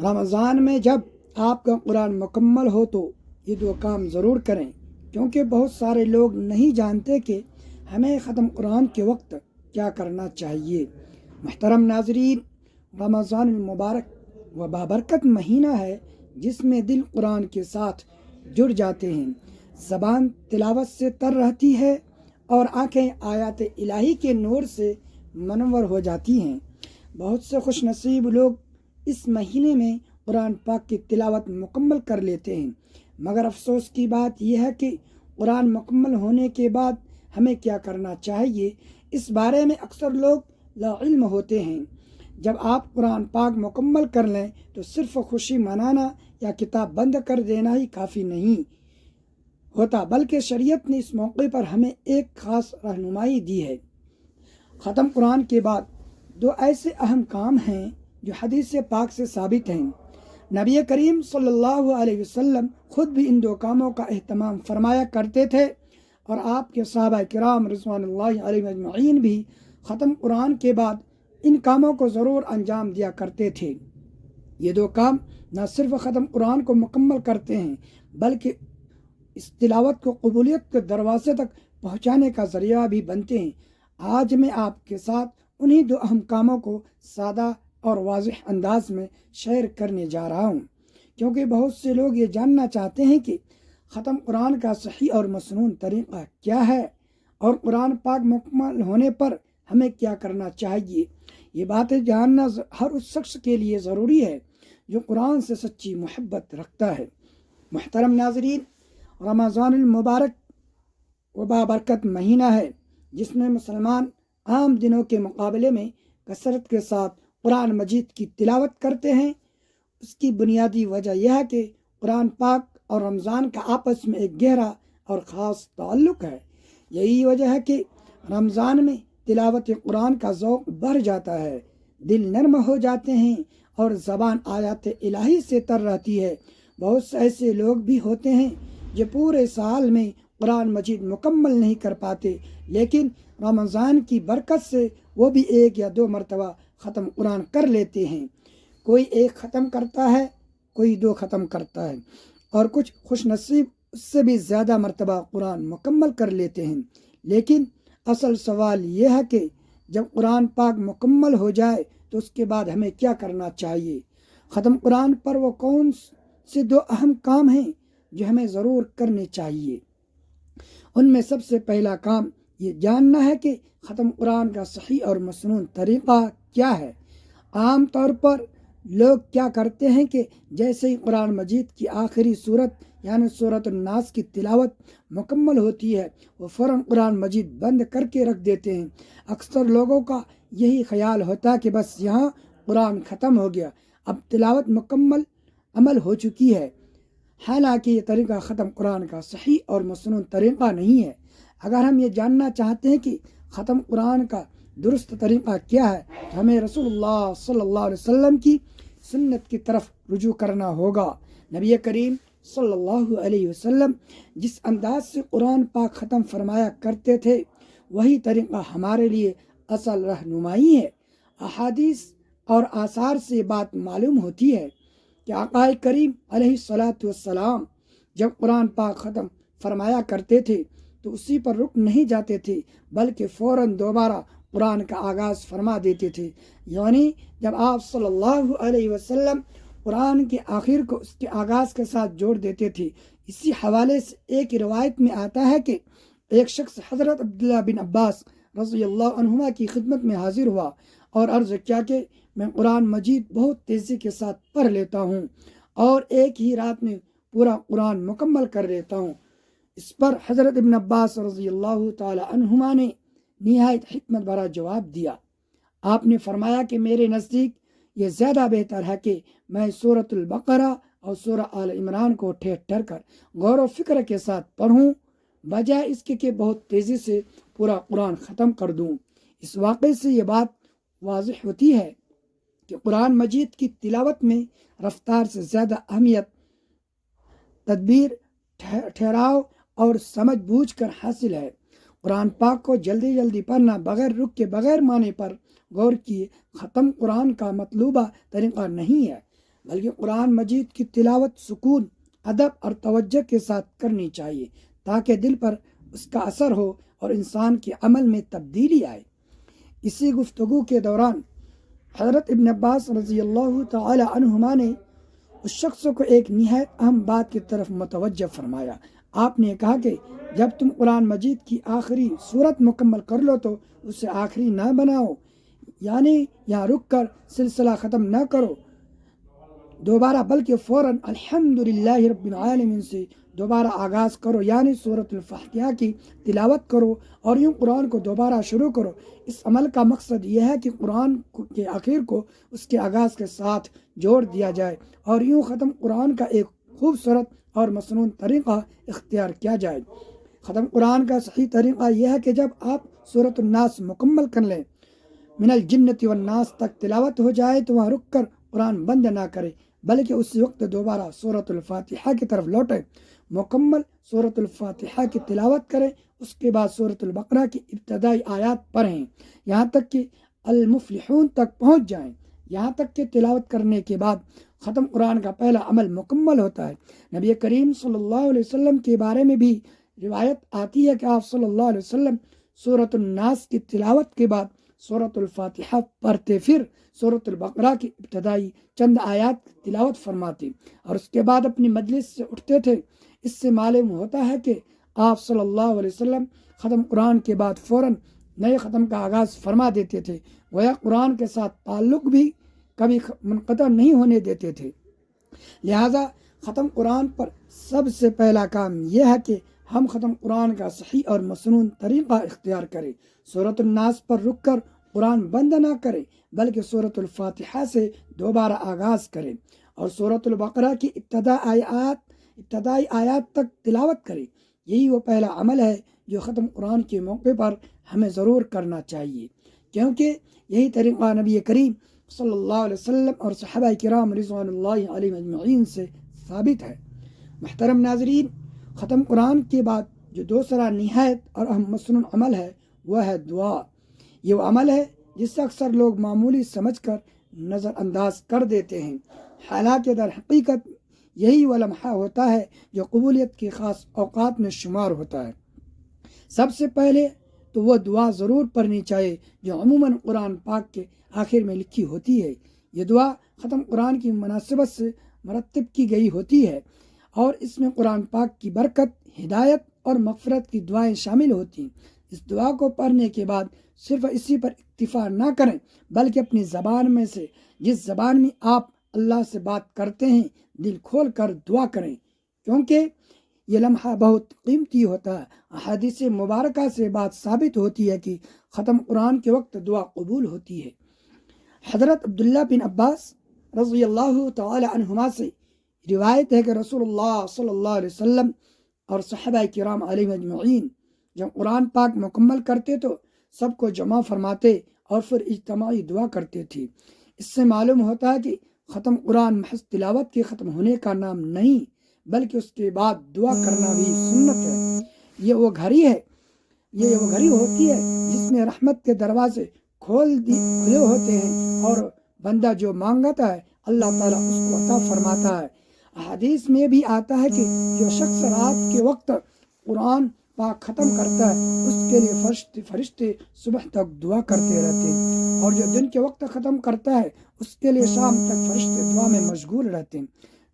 رمضان میں جب آپ کا قرآن مکمل ہو تو یہ دو کام ضرور کریں، کیونکہ بہت سارے لوگ نہیں جانتے کہ ہمیں ختم قرآن کے وقت کیا کرنا چاہیے۔ محترم ناظرین، رمضان المبارک و بابرکت مہینہ ہے جس میں دل قرآن کے ساتھ جڑ جاتے ہیں، زبان تلاوت سے تر رہتی ہے اور آنکھیں آیات الہی کے نور سے منور ہو جاتی ہیں۔ بہت سے خوش نصیب لوگ اس مہینے میں قرآن پاک کی تلاوت مکمل کر لیتے ہیں، مگر افسوس کی بات یہ ہے کہ قرآن مکمل ہونے کے بعد ہمیں کیا کرنا چاہیے، اس بارے میں اکثر لوگ لا علم ہوتے ہیں۔ جب آپ قرآن پاک مکمل کر لیں تو صرف خوشی منانا یا کتاب بند کر دینا ہی کافی نہیں ہوتا، بلکہ شریعت نے اس موقع پر ہمیں ایک خاص رہنمائی دی ہے۔ ختم قرآن کے بعد دو ایسے اہم کام ہیں جو حدیث پاک سے ثابت ہیں۔ نبی کریم صلی اللہ علیہ وسلم خود بھی ان دو کاموں کا اہتمام فرمایا کرتے تھے، اور آپ کے صحابہ کرام رضوان اللہ علیہ اجمعین بھی ختم قرآن کے بعد ان کاموں کو ضرور انجام دیا کرتے تھے۔ یہ دو کام نہ صرف ختم قرآن کو مکمل کرتے ہیں بلکہ اس تلاوت کو قبولیت کے دروازے تک پہنچانے کا ذریعہ بھی بنتے ہیں۔ آج میں آپ کے ساتھ انہی دو اہم کاموں کو سادہ اور واضح انداز میں شیئر کرنے جا رہا ہوں، کیونکہ بہت سے لوگ یہ جاننا چاہتے ہیں کہ ختم قرآن کا صحیح اور مسنون طریقہ کیا ہے، اور قرآن پاک مکمل ہونے پر ہمیں کیا کرنا چاہیے۔ یہ باتیں جاننا ہر اس شخص کے لیے ضروری ہے جو قرآن سے سچی محبت رکھتا ہے۔ محترم ناظرین، رمضان المبارک و بابرکت مہینہ ہے جس میں مسلمان عام دنوں کے مقابلے میں کثرت کے ساتھ قرآن مجید کی تلاوت کرتے ہیں۔ اس کی بنیادی وجہ یہ ہے کہ قرآن پاک اور رمضان کا آپس میں ایک گہرا اور خاص تعلق ہے۔ یہی وجہ ہے کہ رمضان میں تلاوت قرآن کا ذوق بڑھ جاتا ہے، دل نرم ہو جاتے ہیں اور زبان آیات الہی سے تر رہتی ہے۔ بہت سے ایسے لوگ بھی ہوتے ہیں جو پورے سال میں قرآن مجید مکمل نہیں کر پاتے، لیکن رمضان کی برکت سے وہ بھی ایک یا دو مرتبہ ختم قرآن کر لیتے ہیں۔ کوئی ایک ختم کرتا ہے، کوئی دو ختم کرتا ہے، اور کچھ خوش نصیب اس سے بھی زیادہ مرتبہ قرآن مکمل کر لیتے ہیں۔ لیکن اصل سوال یہ ہے کہ جب قرآن پاک مکمل ہو جائے تو اس کے بعد ہمیں کیا کرنا چاہیے۔ ختم قرآن پر وہ کون سے دو اہم کام ہیں جو ہمیں ضرور کرنے چاہیے۔ ان میں سب سے پہلا کام یہ جاننا ہے کہ ختم قرآن کا صحیح اور مسنون طریقہ کیا ہے۔ عام طور پر لوگ کیا کرتے ہیں کہ جیسے ہی قرآن مجید کی آخری صورت یعنی سورۃ الناس کی تلاوت مکمل ہوتی ہے وہ فوراً قرآن مجید بند کر کے رکھ دیتے ہیں۔ اکثر لوگوں کا یہی خیال ہوتا ہے کہ بس یہاں قرآن ختم ہو گیا، اب تلاوت مکمل عمل ہو چکی ہے، حالانکہ یہ طریقہ ختم قرآن کا صحیح اور مسنون طریقہ نہیں ہے۔ اگر ہم یہ جاننا چاہتے ہیں کہ ختم قرآن کا درست طریقہ کیا ہے تو ہمیں رسول اللہ صلی اللہ علیہ وسلم کی سنت کی طرف رجوع کرنا ہوگا۔ نبی کریم صلی اللہ علیہ وسلم جس انداز سے قرآن پاک ختم فرمایا کرتے تھے وہی طریقہ ہمارے لیے اصل رہنمائی ہے۔ احادیث اور آثار سے یہ بات معلوم ہوتی ہے کہ آقا کریم علیہ الصلاۃ والسلام جب قرآن پاک ختم فرمایا کرتے تھے تو اسی پر رک نہیں جاتے تھے، بلکہ فوراً دوبارہ قرآن کا آغاز فرما دیتے تھے۔ یعنی جب آپ صلی اللہ علیہ وسلم قرآن کے آخر کو اس کے آغاز کے ساتھ جوڑ دیتے تھے۔ اسی حوالے سے ایک روایت میں آتا ہے کہ ایک شخص حضرت عبداللہ بن عباس رضی اللہ عنہما کی خدمت میں حاضر ہوا اور عرض کیا کہ میں قرآن مجید بہت تیزی کے ساتھ پڑھ لیتا ہوں اور ایک ہی رات میں پورا قرآن مکمل کر لیتا ہوں۔ اس پر حضرت ابن عباس رضی اللہ تعالی عنہما نے نہایت حکمت بھرا جواب دیا۔ آپ نے فرمایا کہ میرے نزدیک یہ زیادہ بہتر ہے کہ میں سورۃ البقرہ اور سورہ آل عمران کو ٹھہر ٹھہر کر غور و فکر کے ساتھ پڑھوں، بجائے اس کے کہ بہت تیزی سے پورا قرآن ختم کر دوں۔ اس واقعے سے یہ بات واضح ہوتی ہے کہ قرآن مجید کی تلاوت میں رفتار سے زیادہ اہمیت تدبیر، ٹھہراؤ اور سمجھ بوجھ کر حاصل ہے۔ قرآن پاک کو جلدی جلدی پڑھنا، بغیر رک کے بغیر معنی پر غور کیے ختم قرآن کا مطلوبہ طریقہ نہیں ہے۔ بلکہ قرآن مجید کی تلاوت سکون، ادب اور توجہ کے ساتھ کرنی چاہیے تاکہ دل پر اس کا اثر ہو اور انسان کے عمل میں تبدیلی آئے۔ اسی گفتگو کے دوران حضرت ابن عباس رضی اللہ تعالی عنہما نے اس شخص کو ایک نہایت اہم بات کی طرف متوجہ فرمایا۔ آپ نے کہا کہ جب تم قرآن مجید کی آخری صورت مکمل کر لو تو اسے آخری نہ بناؤ، یعنی یہاں رک کر سلسلہ ختم نہ کرو دوبارہ، بلکہ فوراً الحمدللہ رب العالمین سے دوبارہ آغاز کرو، یعنی سورۃ الفاتحہ کی تلاوت کرو اور یوں قرآن کو دوبارہ شروع کرو۔ اس عمل کا مقصد یہ ہے کہ قرآن کے آخر کو اس کے آغاز کے ساتھ جوڑ دیا جائے اور یوں ختم قرآن کا ایک خوبصورت اور مسنون طریقہ اختیار کیا جائے۔ ختم قرآن کا صحیح طریقہ یہ ہے کہ جب آپ سورۃ الناس مکمل کر لیں، من الجنۃ والناس تک تلاوت ہو جائے تو وہاں رک کر قرآن بند نہ کرے، بلکہ اسی وقت دوبارہ سورۃ الفاتحہ کی طرف لوٹیں، مکمل سورۃ الفاتحہ کی تلاوت کریں، اس کے بعد سورۃ البقرہ کی ابتدائی آیات پڑھیں یہاں تک کہ المفلحون تک پہنچ جائیں۔ یہاں تک کہ تلاوت کرنے کے بعد ختم قرآن کا پہلا عمل مکمل ہوتا ہے۔ نبی کریم صلی اللہ علیہ وسلم کے بارے میں بھی روایت آتی ہے کہ آپ صلی اللہ علیہ وسلم سورۃ الناس کی تلاوت کے بعد سورۃ الفاتحہ پڑھتے، پھر سورۃ البقرہ کی ابتدائی چند آیات کی تلاوت فرماتے اور اس کے بعد اپنی مجلس سے اٹھتے تھے۔ اس سے معلوم ہوتا ہے کہ آپ صلی اللہ علیہ وسلم ختم قرآن کے بعد فوراً نئے ختم کا آغاز فرما دیتے تھے، گویا قرآن کے ساتھ تعلق بھی کبھی منقطع نہیں ہونے دیتے تھے۔ لہٰذا ختم قرآن پر سب سے پہلا کام یہ ہے کہ ہم ختم قرآن کا صحیح اور مسنون طریقہ اختیار کریں۔ سورۃ الناس پر رک کر قرآن بند نہ کریں، بلکہ سورۃ الفاتحہ سے دوبارہ آغاز کریں اور سورۃ البقرہ کی ابتدائی آیات تک تلاوت کریں۔ یہی وہ پہلا عمل ہے جو ختم قرآن کے موقع پر ہمیں ضرور کرنا چاہیے، کیونکہ یہی طریقہ نبی کریم صلی اللہ علیہ وسلم اور صحابہ کرام رضوان اللہ علیہم اجمعین سے ثابت ہے۔ محترم ناظرین، ختم قرآن کے بعد جو دوسرا نہایت اور اہم مسنون عمل ہے وہ ہے دعا۔ یہ وہ عمل ہے جسے اکثر لوگ معمولی سمجھ کر نظر انداز کر دیتے ہیں، حالانکہ در حقیقت یہی وہ لمحہ ہوتا ہے جو قبولیت کے خاص اوقات میں شمار ہوتا ہے۔ سب سے پہلے تو وہ دعا ضرور پڑھنی چاہیے جو عموماً قرآن پاک کے آخر میں لکھی ہوتی ہے۔ یہ دعا ختم قرآن کی مناسبت سے مرتب کی گئی ہوتی ہے اور اس میں قرآن پاک کی برکت، ہدایت اور مغفرت کی دعائیں شامل ہوتی ہیں۔ اس دعا کو پڑھنے کے بعد صرف اسی پر اکتفا نہ کریں، بلکہ اپنی زبان میں سے جس زبان میں آپ اللہ سے بات کرتے ہیں دل کھول کر دعا کریں، کیونکہ یہ لمحہ بہت قیمتی ہوتا ہے۔ احادیث مبارکہ سے بات ثابت ہوتی ہے کہ ختم قرآن کے وقت دعا قبول ہوتی ہے۔ حضرت عبداللہ بن عباس رضی اللہ تعالی عنہما سے روایت ہے کہ رسول اللہ صلی اللہ علیہ وسلم اور صحابہ کرام علیہم اجمعین جب قرآن پاک مکمل کرتے تو سب کو جمع فرماتے اور پھر اجتماعی دعا کرتے تھے۔ اس سے معلوم ہوتا ہے کہ ختم قرآن محض تلاوت کے ختم ہونے کا نام نہیں، بلکہ اس کے بعد دعا کرنا بھی سنت ہے۔ یہ وہ گھڑی ہوتی ہے جس میں رحمت کے دروازے کھلے ہوتے ہیں اور بندہ جو مانگتا ہے اللہ تعالیٰ اس کو عطا فرماتا ہے۔ احادیث میں بھی آتا ہے کہ جو شخص رات کے وقت قرآن پاک ختم کرتا ہے اس کے لیے فرشتے صبح تک دعا کرتے رہتے ہیں، اور جو دن کے وقت ختم کرتا ہے اس کے لیے شام تک فرشتے دعا میں مشغول رہتے ہیں۔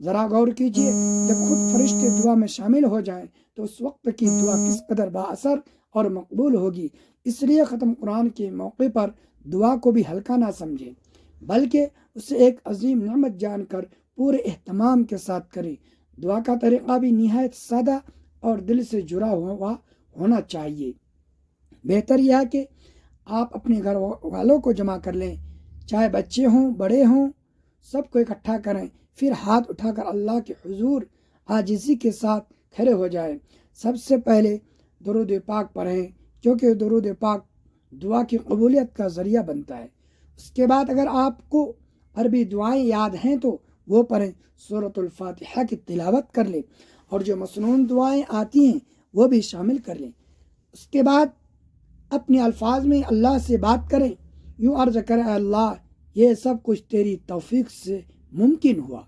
ذرا غور کیجئے، جب خود فرشتے دعا میں شامل ہو جائیں تو اس وقت کی دعا کس قدر با اثر اور مقبول ہوگی۔ اس لیے ختم قرآن کے موقع پر دعا کو بھی ہلکا نہ سمجھیں، بلکہ اسے ایک عظیم نعمت جان کر پورے اہتمام کے ساتھ کریں۔ دعا کا طریقہ بھی نہایت سادہ اور دل سے جڑا ہوا ہونا چاہیے۔ بہتر یہ ہے کہ آپ اپنے گھر والوں کو جمع کر لیں، چاہے بچے ہوں بڑے ہوں، سب کو اکٹھا کریں، پھر ہاتھ اٹھا کر اللہ کے حضور عاجزی کے ساتھ کھڑے ہو جائیں۔ سب سے پہلے درود پاک پڑھیں، کیونکہ درود پاک دعا کی قبولیت کا ذریعہ بنتا ہے۔ اس کے بعد اگر آپ کو عربی دعائیں یاد ہیں تو وہ پڑھیں، سورۃ الفاتحہ کی تلاوت کر لیں اور جو مسنون دعائیں آتی ہیں وہ بھی شامل کر لیں۔ اس کے بعد اپنے الفاظ میں اللہ سے بات کریں، یوں عرض کریں، اے اللہ یہ سب کچھ تیری توفیق سے ممکن ہوا۔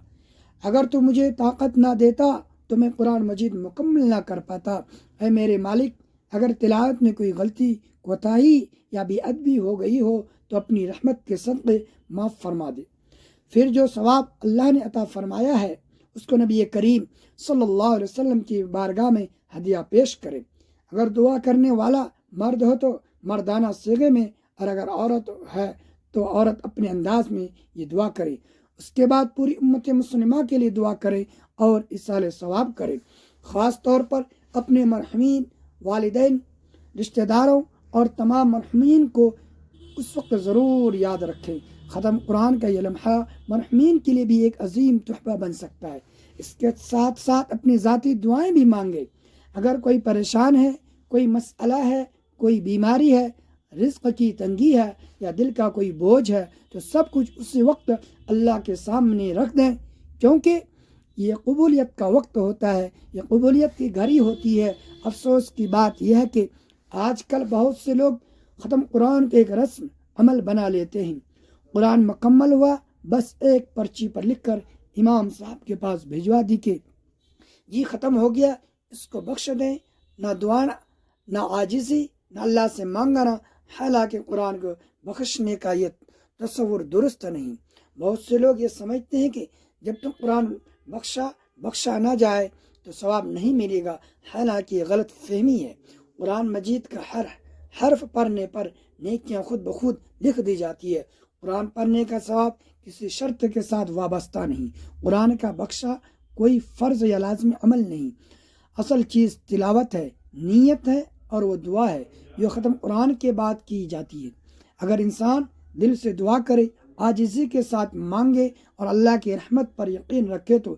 اگر تو مجھے طاقت نہ دیتا تو میں قرآن مجید مکمل نہ کر پاتا۔ اے میرے مالک، اگر تلاوت میں کوئی غلطی، کوتاہی یا بے ادبی ہو گئی ہو تو اپنی رحمت کے صدقے معاف فرما دے۔ پھر جو ثواب اللہ نے عطا فرمایا ہے اس کو نبی کریم صلی اللہ علیہ وسلم کی بارگاہ میں ہدیہ پیش کرے۔ اگر دعا کرنے والا مرد ہو تو مردانہ صیغے میں، اور اگر عورت ہے تو عورت اپنے انداز میں یہ دعا کرے۔ اس کے بعد پوری امت مسلمہ کے لیے دعا کرے اور ایصال ثواب کرے۔ خاص طور پر اپنے مرحومین والدین، رشتہ داروں اور تمام مرحومین کو اس وقت ضرور یاد رکھیں۔ ختم قرآن کا یہ لمحہ مرحومین کے لیے بھی ایک عظیم تحفہ بن سکتا ہے۔ اس کے ساتھ ساتھ اپنی ذاتی دعائیں بھی مانگے۔ اگر کوئی پریشان ہے، کوئی مسئلہ ہے، کوئی بیماری ہے، رزق کی تنگی ہے یا دل کا کوئی بوجھ ہے تو سب کچھ اسی وقت اللہ کے سامنے رکھ دیں، کیونکہ یہ قبولیت کا وقت ہوتا ہے، یہ قبولیت کی گھڑی ہوتی ہے۔ افسوس کی بات یہ ہے کہ آج کل بہت سے لوگ ختم قرآن کے ایک رسم عمل بنا لیتے ہیں۔ قرآن مکمل ہوا، بس ایک پرچی پر لکھ کر امام صاحب کے پاس بھیجوا دی کہ جی ختم ہو گیا، اس کو بخش دیں۔ نہ دعا، نہ عاجزی، نہ اللہ سے مانگنا، حالانکہ قرآن کو بخشنے کا یہ تصور درست نہیں۔ بہت سے لوگ یہ سمجھتے ہیں کہ جب تک قرآن بخشا نہ جائے تو ثواب نہیں ملے گا، حالانکہ یہ غلط فہمی ہے۔ قرآن مجید کا ہر حرف پڑھنے پر نیکیاں خود بخود لکھ دی جاتی ہے۔ قرآن پڑھنے کا ثواب کسی شرط کے ساتھ وابستہ نہیں۔ قرآن کا بخشا کوئی فرض یا لازمی عمل نہیں۔ اصل چیز تلاوت ہے، نیت ہے اور وہ دعا ہے جو ختم قرآن کے بعد کی جاتی ہے۔ اگر انسان دل سے دعا کرے، عاجزی کے ساتھ مانگے اور اللہ کی رحمت پر یقین رکھے تو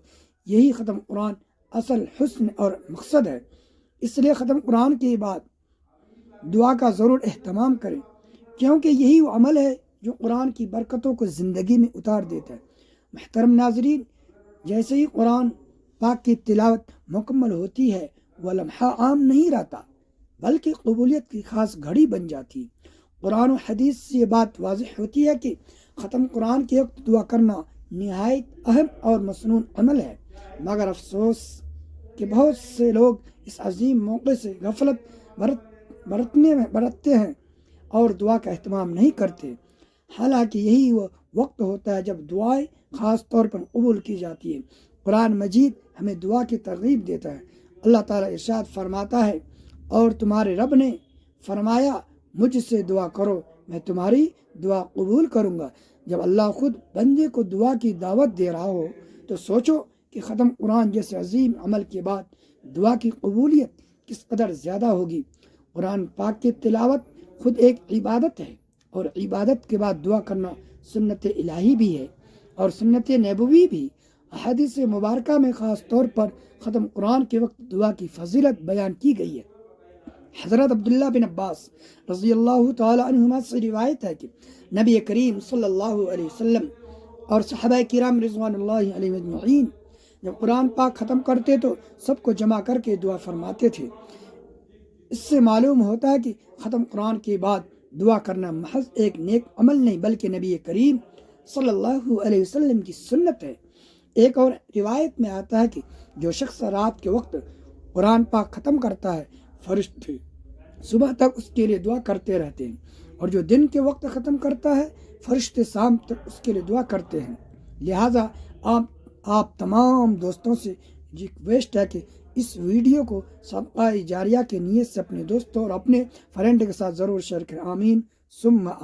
یہی ختم قرآن اصل حسن اور مقصد ہے۔ اس لیے ختم قرآن کے بعد دعا کا ضرور اہتمام کریں، کیونکہ یہی وہ عمل ہے جو قرآن کی برکتوں کو زندگی میں اتار دیتا ہے۔ محترم ناظرین، جیسے ہی قرآن پاک کی تلاوت مکمل ہوتی ہے وہ لمحہ عام نہیں رہتا، بلکہ قبولیت کی خاص گھڑی بن جاتی۔ قرآن و حدیث سے یہ بات واضح ہوتی ہے کہ ختم قرآن کے وقت دعا کرنا نہایت اہم اور مسنون عمل ہے، مگر افسوس کہ بہت سے لوگ اس عظیم موقع سے غفلت برتتے ہیں اور دعا کا اہتمام نہیں کرتے، حالانکہ یہی وہ وقت ہوتا ہے جب دعائیں خاص طور پر قبول کی جاتی ہے۔ قرآن مجید ہمیں دعا کی ترغیب دیتا ہے۔ اللہ تعالیٰ ارشاد فرماتا ہے، اور تمہارے رب نے فرمایا مجھ سے دعا کرو، میں تمہاری دعا قبول کروں گا۔ جب اللہ خود بندے کو دعا کی دعوت دے رہا ہو تو سوچو کہ ختم قرآن جیسے عظیم عمل کے بعد دعا کی قبولیت کس قدر زیادہ ہوگی۔ قرآن پاک کی تلاوت خود ایک عبادت ہے، اور عبادت کے بعد دعا کرنا سنت الہی بھی ہے اور سنت نبوی بھی۔ احادیث مبارکہ میں خاص طور پر ختم قرآن کے وقت دعا کی فضیلت بیان کی گئی ہے۔ حضرت عبداللہ بن عباس رضی اللہ تعالی عنہما سے روایت ہے کہ نبی کریم صلی اللہ علیہ وسلم اور صحابہ کرام رضوان اللہ علیہ اجمعین جب قرآن پاک ختم کرتے تو سب کو جمع کر کے دعا فرماتے تھے۔ اس سے معلوم ہوتا ہے کہ ختم قرآن کے بعد دعا کرنا محض ایک نیک عمل نہیں بلکہ نبی کریم صلی اللہ علیہ وسلم کی سنت ہے۔ ایک اور روایت میں آتا ہے کہ جو شخص رات کے وقت قرآن پاک ختم کرتا ہے فرشتے صبح تک اس کے لیے دعا کرتے رہتے ہیں، اور جو دن کے وقت ختم کرتا ہے فرشتے شام تک اس کے لیے دعا کرتے ہیں۔ لہٰذا آپ تمام دوستوں سے ریکویسٹ ہے کہ اس ویڈیو کو صدقہ جاریہ کے نیت سے اپنے دوستوں اور اپنے فرینڈ کے ساتھ ضرور شیئر کریں۔ آمین ثم آمین۔